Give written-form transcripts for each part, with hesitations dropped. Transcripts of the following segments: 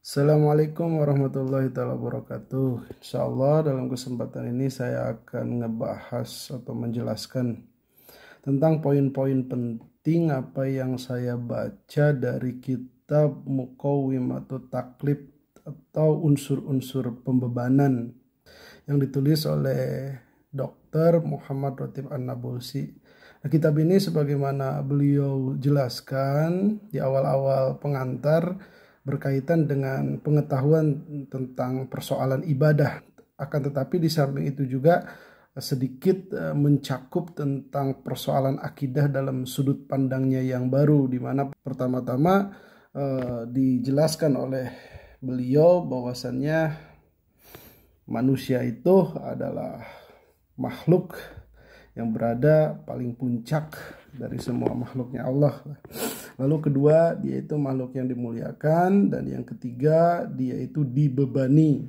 Assalamualaikum warahmatullahi wabarakatuh. Insya Allah dalam kesempatan ini saya akan ngebahas atau menjelaskan tentang poin-poin penting apa yang saya baca dari kitab Muqawwimatut Taklif atau unsur-unsur pembebanan yang ditulis oleh Dr. Muhammad Ratib An-Nabulsi. Nah, kitab ini sebagaimana beliau jelaskan di awal-awal pengantar berkaitan dengan pengetahuan tentang persoalan ibadah. Akan tetapi di samping itu juga sedikit mencakup tentang persoalan akidah dalam sudut pandangnya yang baru, di mana pertama-tama dijelaskan oleh beliau bahwasannya manusia itu adalah makhluk yang berada paling puncak dari semua makhluknya Allah. Lalu kedua, dia itu makhluk yang dimuliakan, dan yang ketiga, dia itu dibebani.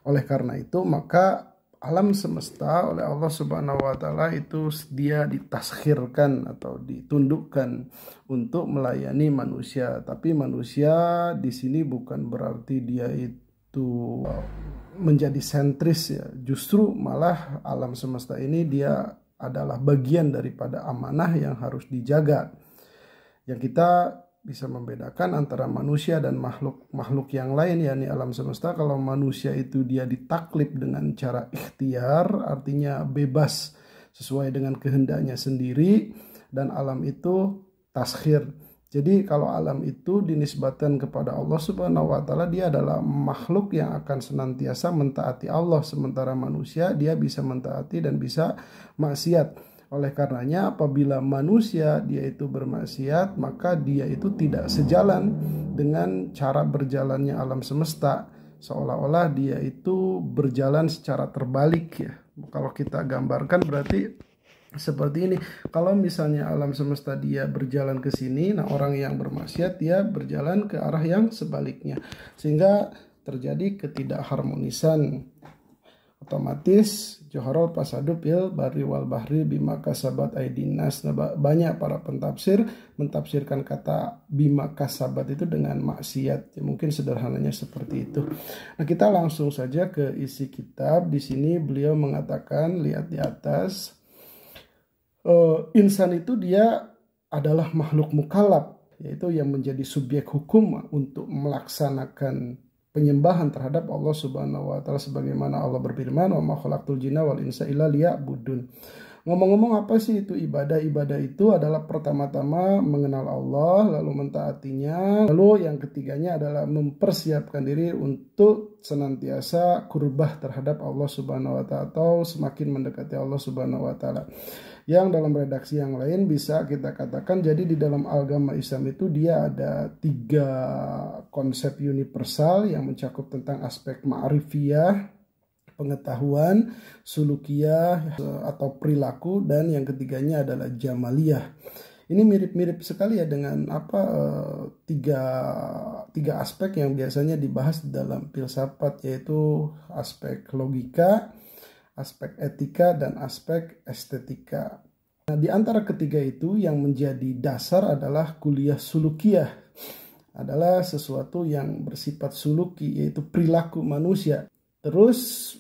Oleh karena itu, maka alam semesta oleh Allah Subhanahu wa taala itu dia ditaskhirkan atau ditundukkan untuk melayani manusia. Tapi manusia di sini bukan berarti dia itu menjadi sentris ya. Justru malah alam semesta ini dia adalah bagian daripada amanah yang harus dijaga. Yang kita bisa membedakan antara manusia dan makhluk yang lain, yakni alam semesta. Kalau manusia itu dia ditaklif dengan cara ikhtiar, artinya bebas sesuai dengan kehendaknya sendiri, dan alam itu taskhir. Jadi kalau alam itu dinisbatkan kepada Allah Subhanahu wa taala, dia adalah makhluk yang akan senantiasa mentaati Allah, sementara manusia dia bisa mentaati dan bisa maksiat. Oleh karenanya apabila manusia dia itu bermaksiat, maka dia itu tidak sejalan dengan cara berjalannya alam semesta. Seolah-olah dia itu berjalan secara terbalik ya. Kalau kita gambarkan berarti seperti ini. Kalau misalnya alam semesta dia berjalan ke sini, nah orang yang bermaksiat dia berjalan ke arah yang sebaliknya. Sehingga terjadi ketidakharmonisan. Otomatis Johorul Pasadu Pil Bari wal Bahri Bima Kasabat Aidinas. Nah, banyak para pentafsir mentafsirkan kata Bima Kasabat itu dengan maksiat. Ya, mungkin sederhananya seperti itu. Nah, kita langsung saja ke isi kitab. Di sini beliau mengatakan, lihat di atas, insan itu dia adalah makhluk mukallaf, yaitu yang menjadi subjek hukum untuk melaksanakan penyembahan terhadap Allah Subhanahu wa taala, sebagaimana Allah berfirman, "Wa ma khalaqtul jinna wal insa illa liya'budun." Ngomong-ngomong, apa sih itu ibadah? Ibadah itu adalah pertama-tama mengenal Allah, lalu mentaatinya, lalu yang ketiganya adalah mempersiapkan diri untuk senantiasa kurbah terhadap Allah Subhanahu wa taala atau semakin mendekati Allah Subhanahu wa taala. Yang dalam redaksi yang lain bisa kita katakan, jadi di dalam agama Islam itu dia ada 3 konsep universal yang mencakup tentang aspek ma'rifiyah, pengetahuan, sulukiyah atau perilaku, dan yang ketiganya adalah jamaliyah. Ini mirip-mirip sekali ya dengan tiga aspek yang biasanya dibahas dalam filsafat, yaitu aspek logika, aspek etika, dan aspek estetika. Nah, di antara ketiga itu yang menjadi dasar adalah kuliah sulukiyah. Adalah sesuatu yang bersifat suluki, yaitu perilaku manusia. Terus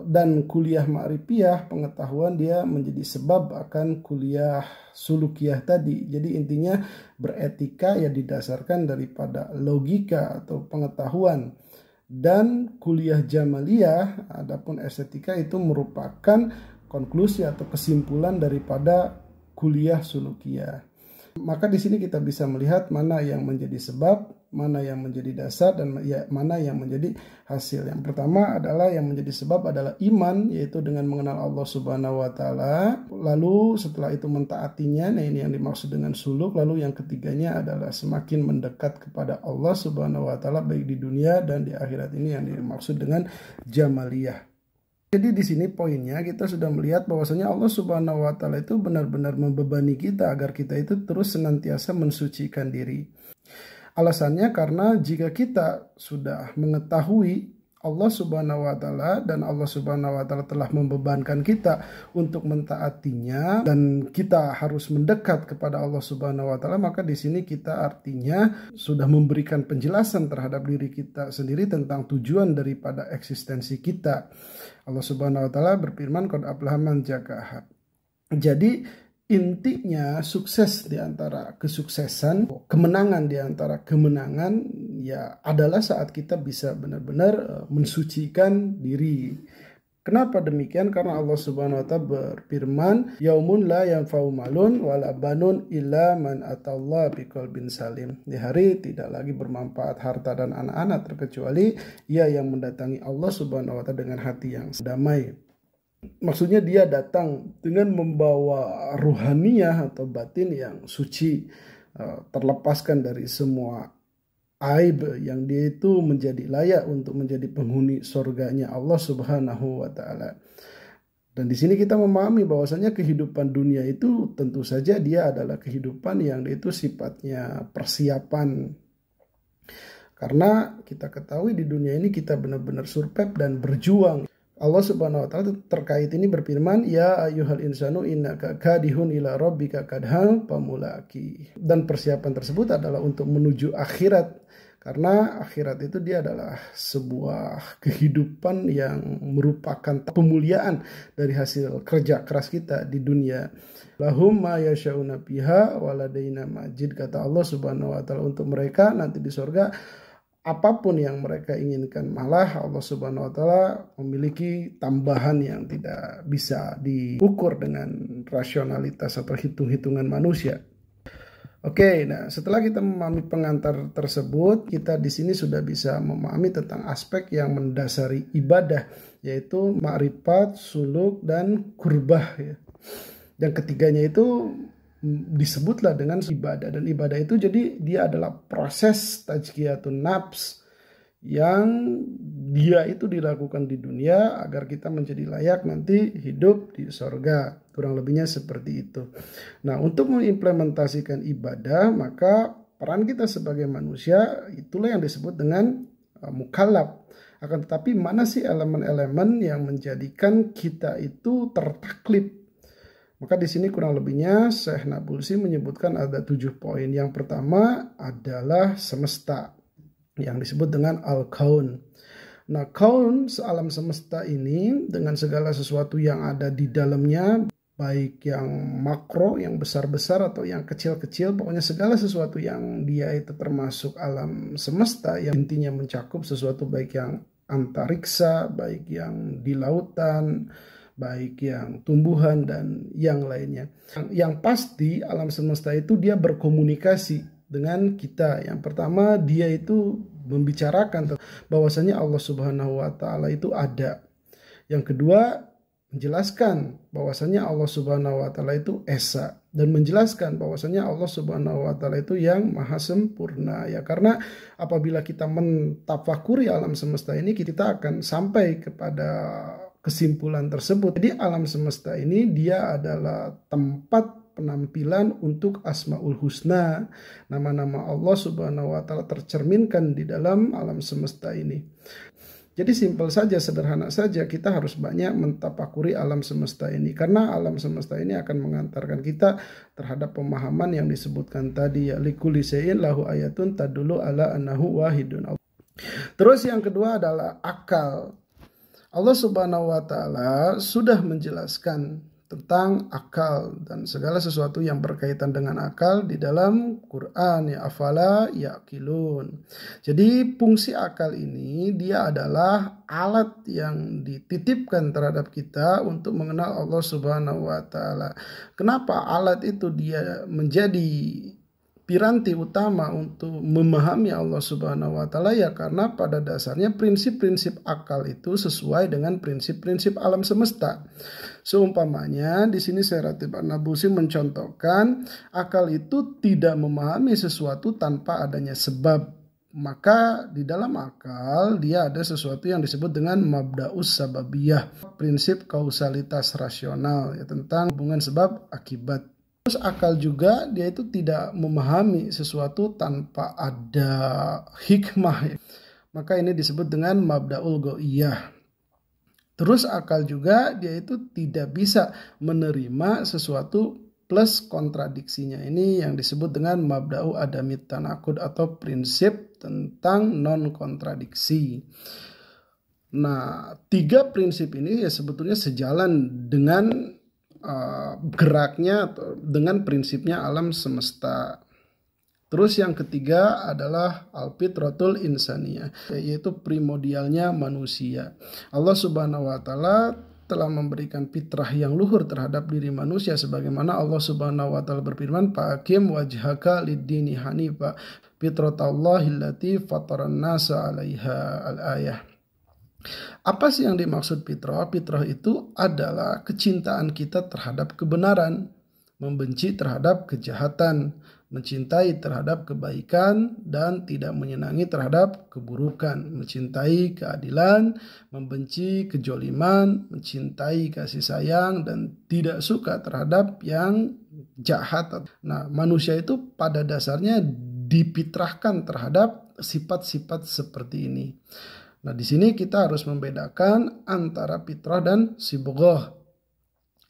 dan kuliah ma'rifiyah, pengetahuan, dia menjadi sebab akan kuliah sulukiyah tadi. Jadi intinya beretika ya didasarkan daripada logika atau pengetahuan. Dan kuliah jamaliyah, adapun estetika, itu merupakan konklusi atau kesimpulan daripada kuliah sulukiyah. Maka di sini kita bisa melihat mana yang menjadi sebab, mana yang menjadi dasar, dan mana yang menjadi hasil. Yang pertama adalah yang menjadi sebab adalah iman, yaitu dengan mengenal Allah Subhanahu wa taala. Lalu setelah itu mentaatinya, nah ini yang dimaksud dengan suluk. Lalu yang ketiganya adalah semakin mendekat kepada Allah Subhanahu wa taala baik di dunia dan di akhirat. Ini yang dimaksud dengan jamaliyah. Jadi di sini poinnya kita sudah melihat bahwasanya Allah Subhanahu wa taala itu benar-benar membebani kita agar kita itu terus senantiasa mensucikan diri. Alasannya karena jika kita sudah mengetahui Allah Subhanahu wa taala dan Allah Subhanahu wa taala telah membebankan kita untuk mentaatinya dan kita harus mendekat kepada Allah Subhanahu wa taala, maka di sini kita artinya sudah memberikan penjelasan terhadap diri kita sendiri tentang tujuan daripada eksistensi kita. Allah Subhanahu wa taala berfirman, qad aflaha man zakkaha. Jadi intinya sukses di antara kesuksesan, kemenangan di antara kemenangan ya adalah saat kita bisa benar-benar mensucikan diri. Kenapa demikian? Karena Allah Subhanahu wa taala berfirman, yaumun la yanfa'u malun wala banun illa man atallaha biqalbin salim. Di hari tidak lagi bermanfaat harta dan anak-anak terkecuali ia yang mendatangi Allah Subhanahu wa taala dengan hati yang damai. Maksudnya dia datang dengan membawa ruhaniyah atau batin yang suci, terlepaskan dari semua aib, yang dia itu menjadi layak untuk menjadi penghuni surganya Allah Subhanahu wa taala. Dan di sini kita memahami bahwasanya kehidupan dunia itu tentu saja dia adalah kehidupan yang itu sifatnya persiapan. Karena kita ketahui di dunia ini kita benar-benar survive dan berjuang. Allah Subhanahu wa taala terkait ini berfirman, ya ayyuhal insanu innaka kadihun ila rabbika kadhan famulaki. Dan persiapan tersebut adalah untuk menuju akhirat. Karena akhirat itu dia adalah sebuah kehidupan yang merupakan pemuliaan dari hasil kerja keras kita di dunia. Lahum ma yasha'una fiha waladaina majid, kata Allah Subhanahu wa taala, untuk mereka nanti di surga apapun yang mereka inginkan. Malah Allah Subhanahu wa taala memiliki tambahan yang tidak bisa diukur dengan rasionalitas atau hitung-hitungan manusia. Oke, nah setelah kita memahami pengantar tersebut, kita di sini sudah bisa memahami tentang aspek yang mendasari ibadah, yaitu ma'rifat, suluk, dan kurbah. Ya. Yang ketiganya itu disebutlah dengan ibadah, dan ibadah itu jadi dia adalah proses tazkiyatun nafs yang dia itu dilakukan di dunia agar kita menjadi layak nanti hidup di surga, kurang lebihnya seperti itu. Nah, untuk mengimplementasikan ibadah, maka peran kita sebagai manusia itulah yang disebut dengan mukallaf. Akan tetapi mana sih elemen-elemen yang menjadikan kita itu tertaklif? Maka di sini kurang lebihnya Syekh Nabulsi menyebutkan ada 7 poin. Yang pertama adalah semesta yang disebut dengan al-kaun. Nah, kaun, alam semesta ini dengan segala sesuatu yang ada di dalamnya, baik yang makro, yang besar-besar atau yang kecil-kecil, pokoknya segala sesuatu yang dia itu termasuk alam semesta yang intinya mencakup sesuatu baik yang antariksa, baik yang di lautan, baik yang tumbuhan dan yang lainnya. Yang pasti alam semesta itu dia berkomunikasi dengan kita. Yang pertama dia itu membicarakan bahwasanya Allah Subhanahu wa taala itu ada. Yang kedua menjelaskan bahwasanya Allah Subhanahu wa taala itu esa, dan menjelaskan bahwasanya Allah Subhanahu wa taala itu yang maha sempurna. Ya, karena apabila kita mentafakuri alam semesta ini, kita akan sampai kepada kesimpulan tersebut. Jadi alam semesta ini dia adalah tempat penampilan untuk Asmaul Husna. Nama-nama Allah Subhanahu wa taala tercerminkan di dalam alam semesta ini. Jadi simpel saja, sederhana saja, kita harus banyak mentafakuri alam semesta ini. Karena alam semesta ini akan mengantarkan kita terhadap pemahaman yang disebutkan tadi, ya likulli syai'in lahu ayatun tadullu ala annahu wahidun. Terus yang kedua adalah akal. Allah Subhanahu wa taala sudah menjelaskan tentang akal dan segala sesuatu yang berkaitan dengan akal di dalam Quran, ya afala yaqilun. Jadi fungsi akal ini dia adalah alat yang dititipkan terhadap kita untuk mengenal Allah Subhanahu wa taala. Kenapa alat itu dia menjadi piranti utama untuk memahami Allah Subhanahu wa taala? Ya karena pada dasarnya prinsip-prinsip akal itu sesuai dengan prinsip-prinsip alam semesta. Seumpamanya di sini Syekh Ratib An-Nabulsi mencontohkan akal itu tidak memahami sesuatu tanpa adanya sebab. Maka di dalam akal dia ada sesuatu yang disebut dengan mabda'us sababiyah, prinsip kausalitas rasional, ya tentang hubungan sebab akibat. Terus akal juga dia itu tidak memahami sesuatu tanpa ada hikmah. Maka ini disebut dengan mabda'ul ghaiyah. Terus akal juga dia itu tidak bisa menerima sesuatu plus kontradiksinya. Ini yang disebut dengan mabda'u adamit tanakud atau prinsip tentang non kontradiksi. Nah, 3 prinsip ini ya sebetulnya sejalan dengan geraknya atau dengan prinsipnya alam semesta. Terus yang ketiga adalah al-fitratul insaniyah, yaitu primordialnya manusia. Allah Subhanahu wa taala telah memberikan fitrah yang luhur terhadap diri manusia, sebagaimana Allah Subhanahu wa taala berfirman, "Faqim wajhaka lid-dini hanifa fitratallahi allati fataran nasa 'alaiha." Al-ayah. Apa sih yang dimaksud fitrah? Fitrah itu adalah kecintaan kita terhadap kebenaran, membenci terhadap kejahatan, mencintai terhadap kebaikan, dan tidak menyenangi terhadap keburukan, mencintai keadilan, membenci kejoliman, mencintai kasih sayang, dan tidak suka terhadap yang jahat. Nah, manusia itu pada dasarnya difitrahkan terhadap sifat-sifat seperti ini. Nah, di sini kita harus membedakan antara fitrah dan sibghah.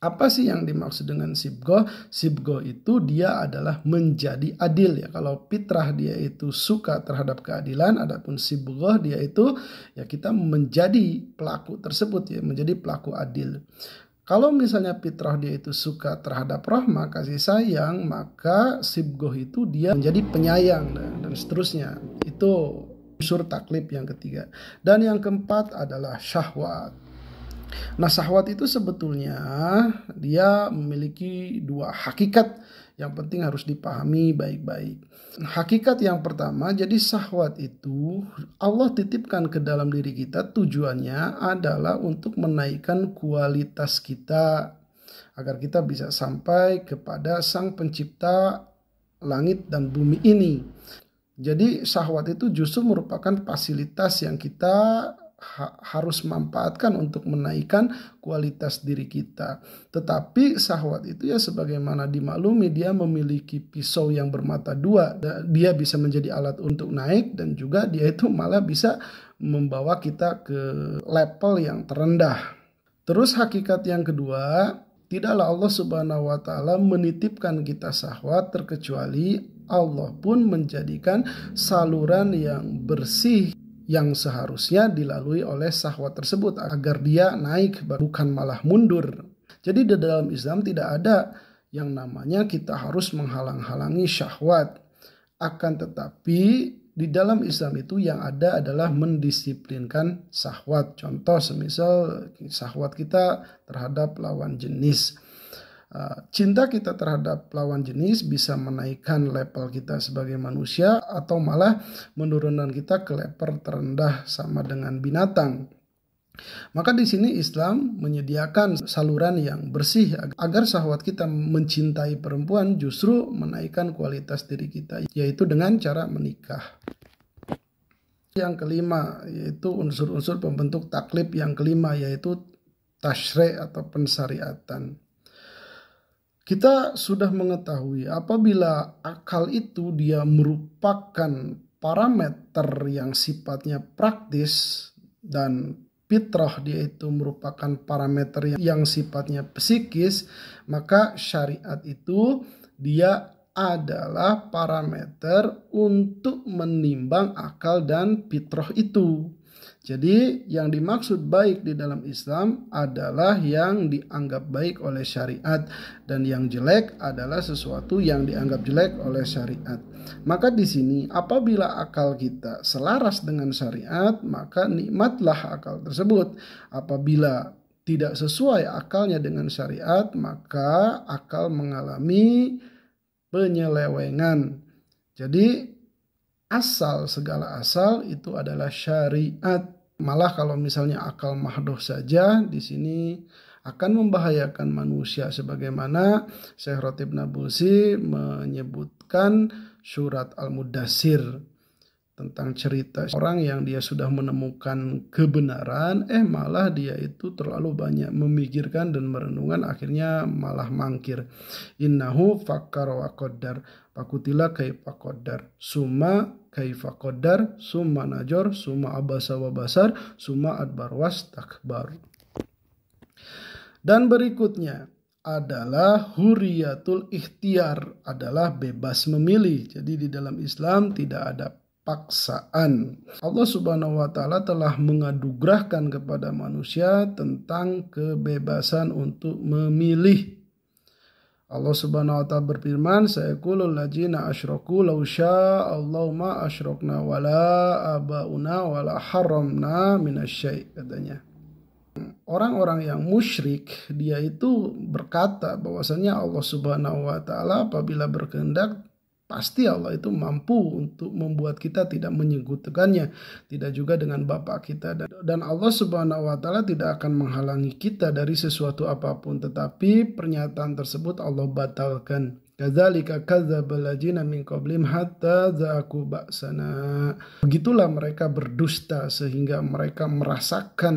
Apa sih yang dimaksud dengan sibghah? Sibghah itu dia adalah menjadi adil ya. Kalau fitrah dia itu suka terhadap keadilan, adapun sibghah dia itu ya kita menjadi pelaku tersebut ya, menjadi pelaku adil. Kalau misalnya fitrah dia itu suka terhadap rahmah, kasih sayang, maka sibghah itu dia menjadi penyayang dan seterusnya. Itu unsur taklif yang ketiga. Dan yang keempat adalah syahwat. Nah, syahwat itu sebetulnya dia memiliki 2 hakikat yang penting harus dipahami baik-baik. Hakikat yang pertama, jadi syahwat itu Allah titipkan ke dalam diri kita, tujuannya adalah untuk menaikkan kualitas kita agar kita bisa sampai kepada Sang Pencipta langit dan bumi ini. Jadi syahwat itu justru merupakan fasilitas yang kita harus manfaatkan untuk menaikkan kualitas diri kita. Tetapi syahwat itu ya sebagaimana dimaklumi dia memiliki pisau yang bermata 2. Dia bisa menjadi alat untuk naik dan juga dia itu malah bisa membawa kita ke level yang terendah. Terus hakikat yang kedua, tidaklah Allah Subhanahu wa taala menitipkan kita syahwat terkecuali Allah pun menjadikan saluran yang bersih yang seharusnya dilalui oleh syahwat tersebut agar dia naik bukan malah mundur. Jadi di dalam Islam tidak ada yang namanya kita harus menghalang-halangi syahwat. Akan tetapi di dalam Islam itu yang ada adalah mendisiplinkan syahwat. Contoh semisal syahwat kita terhadap lawan jenis. Cinta kita terhadap lawan jenis bisa menaikkan level kita sebagai manusia atau malah menurunkan kita ke level terendah sama dengan binatang. Maka di sini Islam menyediakan saluran yang bersih agar syahwat kita mencintai perempuan justru menaikkan kualitas diri kita, yaitu dengan cara menikah. Yang kelima yaitu unsur-unsur pembentuk taklif yang kelima yaitu tasyri' atau pensyariatan. Kita sudah mengetahui apabila akal itu dia merupakan parameter yang sifatnya praktis dan fitrah dia itu merupakan parameter yang sifatnya psikis, maka syariat itu dia adalah parameter untuk menimbang akal dan fitrah itu. Jadi yang dimaksud baik di dalam Islam adalah yang dianggap baik oleh syariat dan yang jelek adalah sesuatu yang dianggap jelek oleh syariat. Maka di sini apabila akal kita selaras dengan syariat, maka nikmatlah akal tersebut. Apabila tidak sesuai akalnya dengan syariat, maka akal mengalami penyelewengan. Jadi asal segala asal itu adalah syariat. Malah kalau misalnya akal mahdoh saja di sini akan membahayakan manusia sebagaimana Syekh Ratib Nabulsi menyebutkan surat Al-Mudassir tentang cerita orang yang dia sudah menemukan kebenaran malah dia itu terlalu banyak memikirkan dan merenungkan akhirnya malah mangkir. Innahu fakkar wa qaddar. Fakutila kaifa qadar, summa kaifa qadar, summa najor, summa abasa wa basar, summa adbar wastakbar. Dan berikutnya adalah huriyatul ikhtiar, adalah bebas memilih. Jadi di dalam Islam tidak ada paksaan. Allah Subhanahu wa taala telah menganugerahkan kepada manusia tentang kebebasan untuk memilih. Allah Subhanahu wa taala berfirman, sayaqulul ladzina asyraku law sya'allahu ma asyrakna wala abauna wala haramna minasyai', katanya. Orang-orang yang musyrik, dia itu berkata bahwasanya Allah Subhanahu wa taala apabila berkehendak, pasti Allah itu mampu untuk membuat kita tidak menyekutukannya, tidak juga dengan bapak kita. Dan Allah Subhanahu wa taala tidak akan menghalangi kita dari sesuatu apapun, tetapi pernyataan tersebut Allah batalkan. Kadzalika kadzdzabal ladzina min qablihim hatta dzaqu ba'sana. Begitulah mereka berdusta sehingga mereka merasakan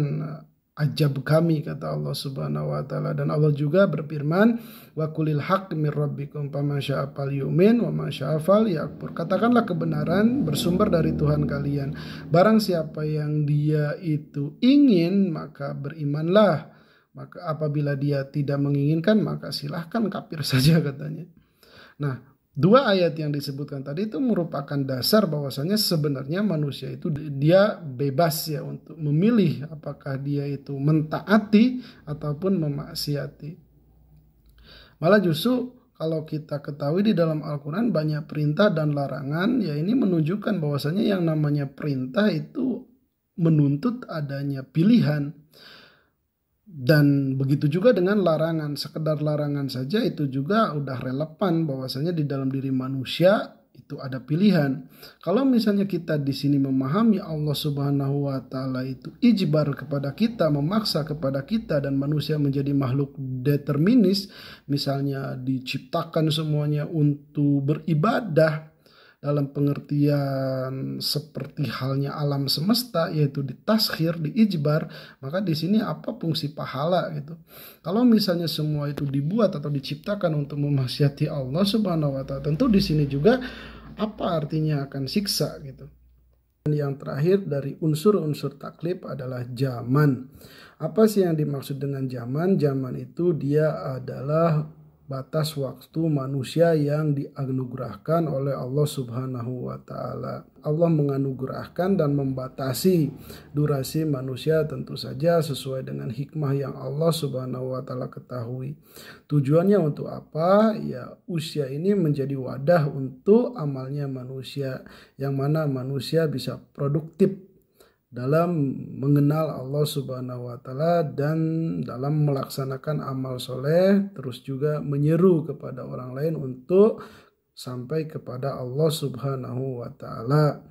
ajab kami, kata Allah Subhanahu wa taala. Dan Allah juga berfirman, wa qulil haqq mir rabbikum faman syaa'a falyu'min wa man syaa'a falyakfur. Katakanlah kebenaran bersumber dari Tuhan kalian. Barang siapa yang dia itu ingin, maka berimanlah. Maka apabila dia tidak menginginkan, maka silahkan kafir saja, katanya. Nah, dua ayat yang disebutkan tadi itu merupakan dasar bahwasanya sebenarnya manusia itu dia bebas ya untuk memilih apakah dia itu mentaati ataupun memaksiati. Malah justru kalau kita ketahui di dalam Al-Quran banyak perintah dan larangan, ya ini menunjukkan bahwasanya yang namanya perintah itu menuntut adanya pilihan. Dan begitu juga dengan larangan, sekedar larangan saja itu juga udah relevan bahwasanya di dalam diri manusia itu ada pilihan. Kalau misalnya kita di sini memahami Allah Subhanahu wa taala itu ijbar kepada kita, memaksa kepada kita, dan manusia menjadi makhluk determinis, misalnya diciptakan semuanya untuk beribadah dalam pengertian seperti halnya alam semesta, yaitu ditaskhir, diijbar, maka di sini apa fungsi pahala gitu. Kalau misalnya semua itu dibuat atau diciptakan untuk memaksiati Allah Subhanahu wa taala, tentu di sini juga apa artinya akan siksa gitu. Dan yang terakhir dari unsur-unsur taklif adalah zaman. Apa sih yang dimaksud dengan zaman? Zaman itu dia adalah batas waktu manusia yang dianugerahkan oleh Allah Subhanahu wa taala. Allah menganugerahkan dan membatasi durasi manusia tentu saja sesuai dengan hikmah yang Allah Subhanahu wa taala ketahui. Tujuannya untuk apa? Ya, usia ini menjadi wadah untuk amalnya manusia, yang mana manusia bisa produktif dalam mengenal Allah Subhanahu wa taala dan dalam melaksanakan amal soleh, terus juga menyeru kepada orang lain untuk sampai kepada Allah Subhanahu wa taala.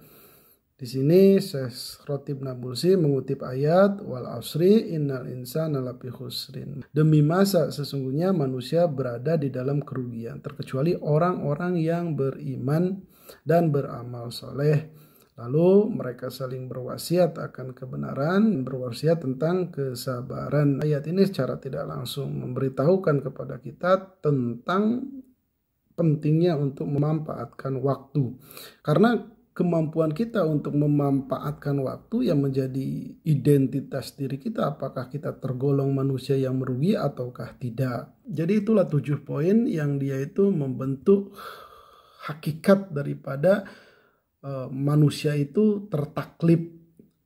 Di sini Syekh Khatib Nabulsi mengutip ayat wal asri innal insana lafi khusrin. Demi masa sesungguhnya manusia berada di dalam kerugian terkecuali orang-orang yang beriman dan beramal soleh. Lalu mereka saling berwasiat akan kebenaran, berwasiat tentang kesabaran. Ayat ini secara tidak langsung memberitahukan kepada kita tentang pentingnya untuk memanfaatkan waktu. Karena kemampuan kita untuk memanfaatkan waktu yang menjadi identitas diri kita, apakah kita tergolong manusia yang merugi ataukah tidak. Jadi itulah 7 poin yang dia itu membentuk hakikat daripada manusia itu tertaklif.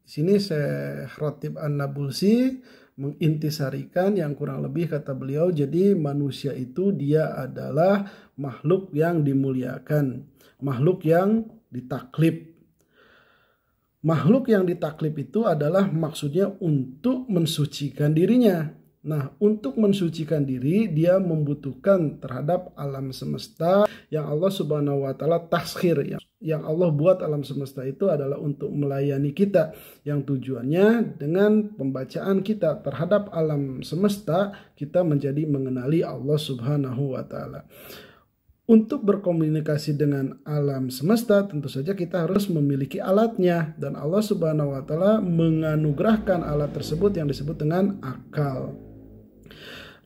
Di sini Syekh Khatib An-Nabulsi mengintisarikan yang kurang lebih kata beliau, jadi manusia itu dia adalah makhluk yang dimuliakan, makhluk yang ditaklif. Makhluk yang ditaklif itu adalah maksudnya untuk mensucikan dirinya. Nah, untuk mensucikan diri dia membutuhkan terhadap alam semesta yang Allah Subhanahu wa taala taskhir. Yang Allah buat alam semesta itu adalah untuk melayani kita, yang tujuannya dengan pembacaan kita terhadap alam semesta kita menjadi mengenali Allah Subhanahu wa taala. Untuk berkomunikasi dengan alam semesta tentu saja kita harus memiliki alatnya, dan Allah Subhanahu wa taala menganugerahkan alat tersebut yang disebut dengan akal.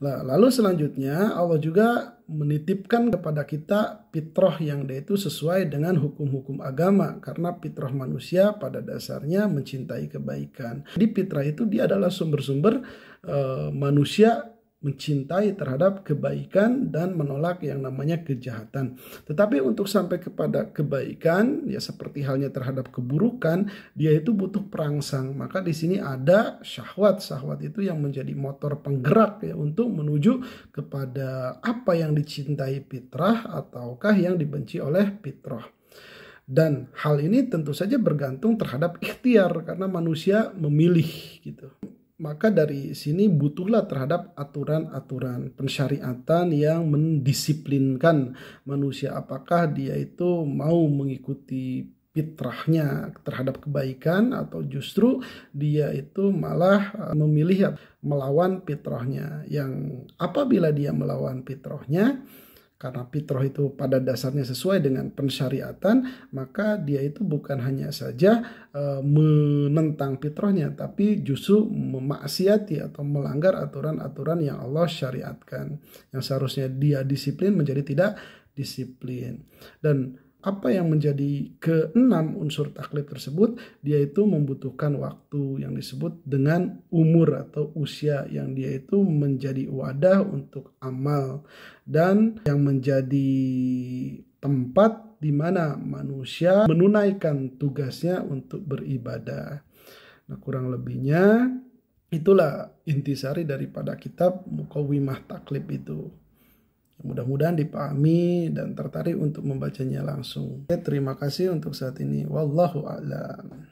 Nah, lalu selanjutnya Allah juga menitipkan kepada kita fitrah yang dia itu sesuai dengan hukum-hukum agama, karena fitrah manusia pada dasarnya mencintai kebaikan. Di fitrah itu dia adalah sumber-sumber manusia mencintai terhadap kebaikan dan menolak yang namanya kejahatan. Tetapi untuk sampai kepada kebaikan, ya seperti halnya terhadap keburukan, dia itu butuh perangsang. Maka di sini ada syahwat. Syahwat itu yang menjadi motor penggerak ya untuk menuju kepada apa yang dicintai fitrah ataukah yang dibenci oleh fitrah. Dan hal ini tentu saja bergantung terhadap ikhtiar karena manusia memilih gitu. Maka dari sini butuhlah terhadap aturan-aturan pensyariatan yang mendisiplinkan manusia. Apakah dia itu mau mengikuti fitrahnya terhadap kebaikan atau justru dia itu malah memilih melawan fitrahnya. Yang apabila dia melawan fitrahnya, karena fitrah itu pada dasarnya sesuai dengan pensyariatan, maka dia itu bukan hanya saja menentang fitrahnya, tapi justru memaksiati atau melanggar aturan-aturan yang Allah syariatkan. Yang seharusnya dia disiplin menjadi tidak disiplin. Dan apa yang menjadi keenam unsur taklif tersebut, dia itu membutuhkan waktu yang disebut dengan umur atau usia yang dia itu menjadi wadah untuk amal dan yang menjadi tempat di mana manusia menunaikan tugasnya untuk beribadah. Nah, kurang lebihnya itulah intisari daripada kitab Muqawwimah Taklif itu. Mudah-mudahan dipahami dan tertarik untuk membacanya langsung. Terima kasih untuk saat ini. Wallahu a'lam.